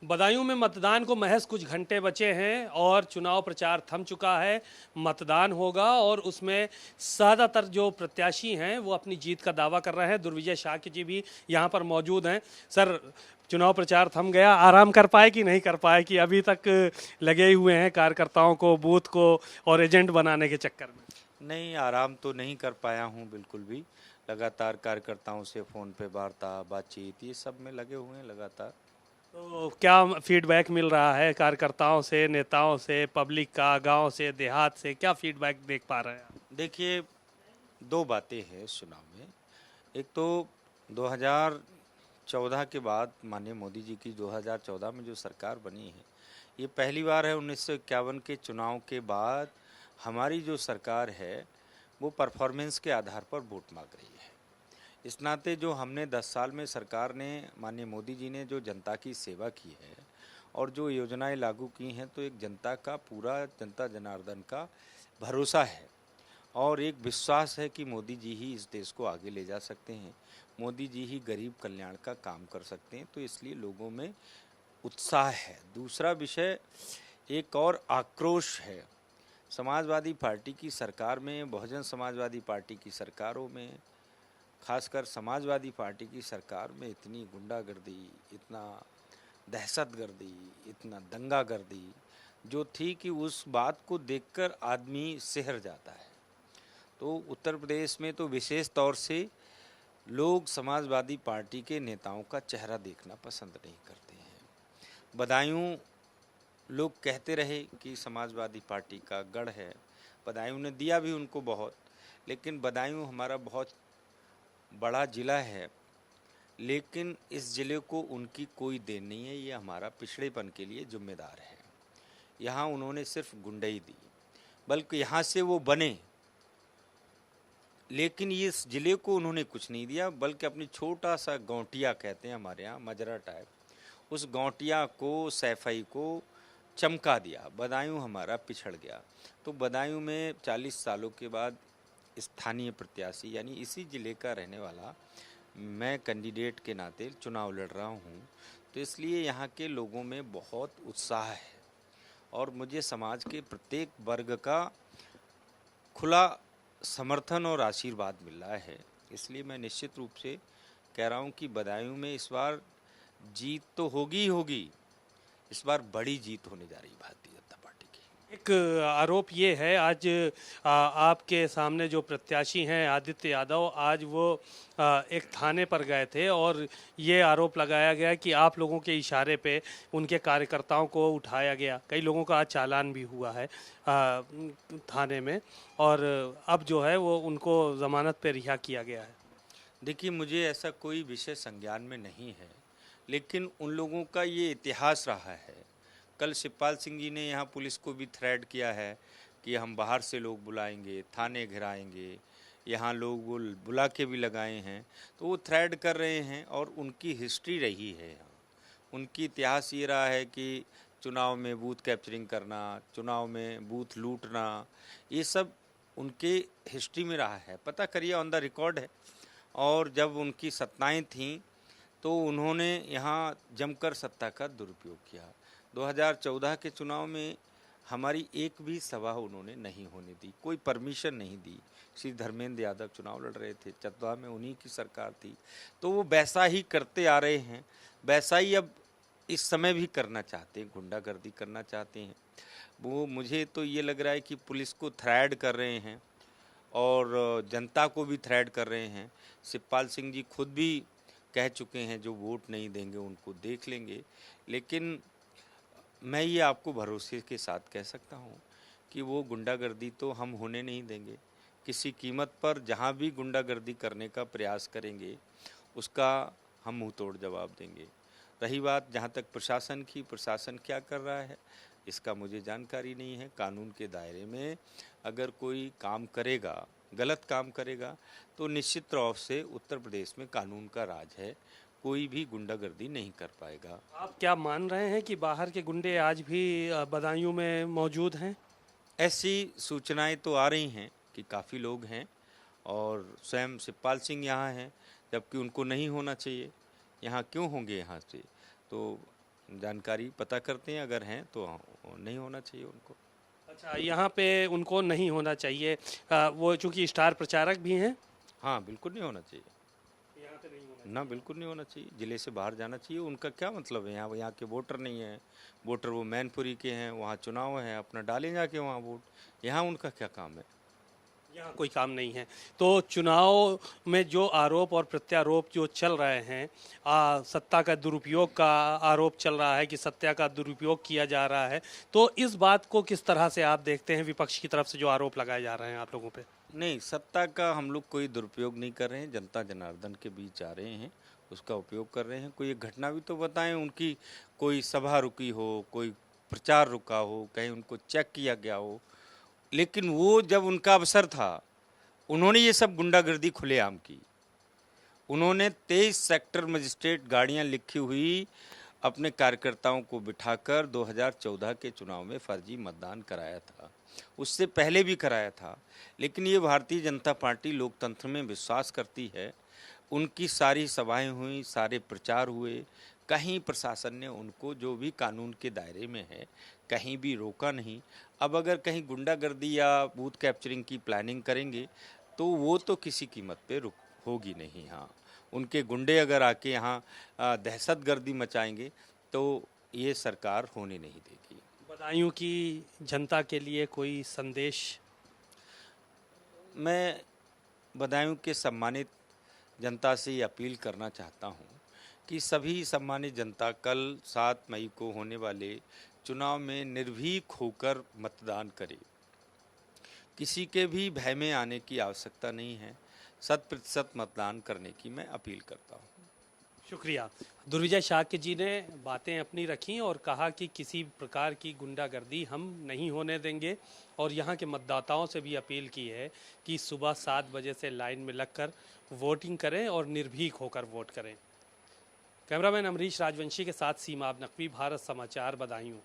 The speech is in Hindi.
बदायूं में मतदान को महज कुछ घंटे बचे हैं और चुनाव प्रचार थम चुका है। मतदान होगा और उसमें ज़्यादातर जो प्रत्याशी हैं वो अपनी जीत का दावा कर रहे हैं। दुर्विजय शाक्य जी भी यहाँ पर मौजूद हैं। सर, चुनाव प्रचार थम गया, आराम कर पाए कि नहीं कर पाए, कि अभी तक लगे हुए हैं कार्यकर्ताओं को, बूथ को और एजेंट बनाने के चक्कर में? नहीं, आराम तो नहीं कर पाया हूँ बिल्कुल भी। लगातार कार्यकर्ताओं से फ़ोन पे वार्ता, बातचीत ये सब में लगे हुए हैं लगातार। तो क्या फीडबैक मिल रहा है कार्यकर्ताओं से, नेताओं से, पब्लिक का, गांव से, देहात से? क्या फीडबैक देख पा रहे हैं आप? देखिए, 2 बातें हैं इस चुनाव में। एक तो 2014 के बाद माननीय मोदी जी की 2014 में जो सरकार बनी है, ये पहली बार है 1951 के चुनाव के बाद हमारी जो सरकार है, वो परफॉर्मेंस के आधार पर वोट मांग रही है। इस नाते जो हमने 10 साल में सरकार ने, माननीय मोदी जी ने जो जनता की सेवा की है और जो योजनाएं लागू की हैं, तो एक जनता का, पूरा जनता जनार्दन का भरोसा है और एक विश्वास है कि मोदी जी ही इस देश को आगे ले जा सकते हैं, मोदी जी ही गरीब कल्याण का काम कर सकते हैं। तो इसलिए लोगों में उत्साह है। दूसरा विषय, एक और आक्रोश है। समाजवादी पार्टी की सरकार में, बहुजन समाजवादी पार्टी की सरकारों में, खासकर समाजवादी पार्टी की सरकार में इतनी गुंडागर्दी, इतना दहशतगर्दी, इतना दंगागर्दी जो थी कि उस बात को देखकर आदमी सिहर जाता है। तो उत्तर प्रदेश में तो विशेष तौर से लोग समाजवादी पार्टी के नेताओं का चेहरा देखना पसंद नहीं करते हैं। बदायूं लोग कहते रहे कि समाजवादी पार्टी का गढ़ है, बदायूं ने दिया भी उनको बहुत, लेकिन बदायूं हमारा बहुत बड़ा ज़िला है, लेकिन इस ज़िले को उनकी कोई देन नहीं है। ये हमारा पिछड़ेपन के लिए जिम्मेदार है। यहाँ उन्होंने सिर्फ गुंडई दी, बल्कि यहाँ से वो बने, लेकिन ये इस ज़िले को उन्होंने कुछ नहीं दिया, बल्कि अपनी छोटा सा गौंटिया कहते हैं हमारे यहाँ, मजरा टाइप, उस गौंटिया को, सैफई को चमका दिया। बदायूं हमारा पिछड़ गया। तो बदायूं में 40 सालों के बाद स्थानीय प्रत्याशी, यानी इसी ज़िले का रहने वाला मैं कैंडिडेट के नाते चुनाव लड़ रहा हूँ, तो इसलिए यहाँ के लोगों में बहुत उत्साह है और मुझे समाज के प्रत्येक वर्ग का खुला समर्थन और आशीर्वाद मिल रहा है। इसलिए मैं निश्चित रूप से कह रहा हूँ कि बदायूं में इस बार जीत तो होगी ही होगी। इस बार बड़ी जीत होने जा रही है भारतीय जनता पार्टी की। एक आरोप ये है, आज आपके सामने जो प्रत्याशी हैं आदित्य यादव, आज वो एक थाने पर गए थे और ये आरोप लगाया गया कि आप लोगों के इशारे पे उनके कार्यकर्ताओं को उठाया गया। कई लोगों का आज चालान भी हुआ है थाने में, और अब जो है वो उनको जमानत पे रिहा किया गया है। देखिए, मुझे ऐसा कोई विषय संज्ञान में नहीं है, लेकिन उन लोगों का ये इतिहास रहा है। कल शिवपाल सिंह जी ने यहाँ पुलिस को भी थ्रेट किया है कि हम बाहर से लोग बुलाएंगे, थाने घिराएंगे, यहाँ लोग वो बुला के भी लगाए हैं। तो वो थ्रेट कर रहे हैं और उनकी हिस्ट्री रही है यहाँ। उनकी इतिहास ये रहा है कि चुनाव में बूथ कैप्चरिंग करना, चुनाव में बूथ लूटना, ये सब उनके हिस्ट्री में रहा है। पता करिए, ऑन द रिकॉर्ड है। और जब उनकी सत्ताएं थीं तो उन्होंने यहाँ जमकर सत्ता का दुरुपयोग किया। 2014 के चुनाव में हमारी एक भी सभा उन्होंने नहीं होने दी, कोई परमिशन नहीं दी। श्री धर्मेंद्र यादव चुनाव लड़ रहे थे, चतरा में उन्हीं की सरकार थी। तो वो वैसा ही करते आ रहे हैं, वैसा ही अब इस समय भी करना चाहते हैं, गुंडागर्दी करना चाहते हैं। वो, मुझे तो ये लग रहा है कि पुलिस को थ्रेड कर रहे हैं और जनता को भी थ्रेड कर रहे हैं। शिवपाल सिंह जी खुद भी कह चुके हैं जो वोट नहीं देंगे उनको देख लेंगे। लेकिन मैं ये आपको भरोसे के साथ कह सकता हूँ कि वो गुंडागर्दी तो हम होने नहीं देंगे। किसी कीमत पर जहाँ भी गुंडागर्दी करने का प्रयास करेंगे उसका हम मुंह तोड़ जवाब देंगे। रही बात जहाँ तक प्रशासन की, प्रशासन क्या कर रहा है इसका मुझे जानकारी नहीं है। कानून के दायरे में अगर कोई काम करेगा, गलत काम करेगा, तो निश्चित तौर से उत्तर प्रदेश में कानून का राज है, कोई भी गुंडागर्दी नहीं कर पाएगा। आप क्या मान रहे हैं कि बाहर के गुंडे आज भी बदायूं में मौजूद हैं? ऐसी सूचनाएं तो आ रही हैं कि काफ़ी लोग हैं और स्वयं शिवपाल सिंह यहाँ हैं, जबकि उनको नहीं होना चाहिए। यहाँ क्यों होंगे यहाँ से? तो जानकारी पता करते हैं, अगर हैं तो नहीं होना चाहिए उनको। अच्छा, यहाँ पे उनको नहीं होना चाहिए। वो चूंकि स्टार प्रचारक भी हैं। हाँ, बिल्कुल नहीं होना चाहिए यहाँ पे नहीं होना ना, बिल्कुल नहीं होना चाहिए। ज़िले से बाहर जाना चाहिए। उनका क्या मतलब है? यहाँ के वोटर नहीं है, वोटर वो मैनपुरी के हैं, वहाँ चुनाव है, अपना डालें जाके वहाँ वोट। यहाँ उनका क्या काम है? यहाँ कोई काम नहीं है। तो चुनाव में जो आरोप और प्रत्यारोप जो चल रहे हैं, सत्ता का दुरुपयोग का आरोप चल रहा है कि सत्ता का दुरुपयोग किया जा रहा है, तो इस बात को किस तरह से आप देखते हैं, विपक्ष की तरफ से जो आरोप लगाए जा रहे हैं आप लोगों पे? नहीं, सत्ता का हम लोग कोई दुरुपयोग नहीं कर रहे हैं। जनता जनार्दन के बीच जा रहे हैं, उसका उपयोग कर रहे हैं। कोई एक घटना भी तो बताएं उनकी, कोई सभा रुकी हो, कोई प्रचार रुका हो, कहीं उनको चेक किया गया हो। लेकिन वो जब उनका अवसर था, उन्होंने ये सब गुंडागर्दी खुलेआम की। उन्होंने 23 सेक्टर मजिस्ट्रेट गाड़ियां लिखी हुई अपने कार्यकर्ताओं को बिठाकर 2014 के चुनाव में फर्जी मतदान कराया था। उससे पहले भी कराया था। लेकिन ये भारतीय जनता पार्टी लोकतंत्र में विश्वास करती है। उनकी सारी सभाएं हुई, सारे प्रचार हुए, कहीं प्रशासन ने उनको जो भी कानून के दायरे में है कहीं भी रोका नहीं। अब अगर कहीं गुंडागर्दी या बूथ कैप्चरिंग की प्लानिंग करेंगे तो वो तो किसी कीमत पे रुक होगी नहीं। हाँ, उनके गुंडे अगर आके यहाँ दहशतगर्दी मचाएंगे तो ये सरकार होने नहीं देगी। बदायूं की जनता के लिए कोई संदेश? मैं बदायूं के सम्मानित जनता से ये अपील करना चाहता हूँ कि सभी सम्मानित जनता कल 7 मई को होने वाले चुनाव में निर्भीक होकर मतदान करे। किसी के भी भय में आने की आवश्यकता नहीं है। 100% मतदान करने की मैं अपील करता हूँ। शुक्रिया। दुर्विजय शाक्य जी ने बातें अपनी रखी और कहा कि किसी प्रकार की गुंडागर्दी हम नहीं होने देंगे, और यहाँ के मतदाताओं से भी अपील की है कि सुबह 7 बजे से लाइन में लगकर वोटिंग करें और निर्भीक होकर वोट करें। कैमरामैन अमरीश राजवंशी के साथ सीमा नकवी, भारत समाचार, बदायूं।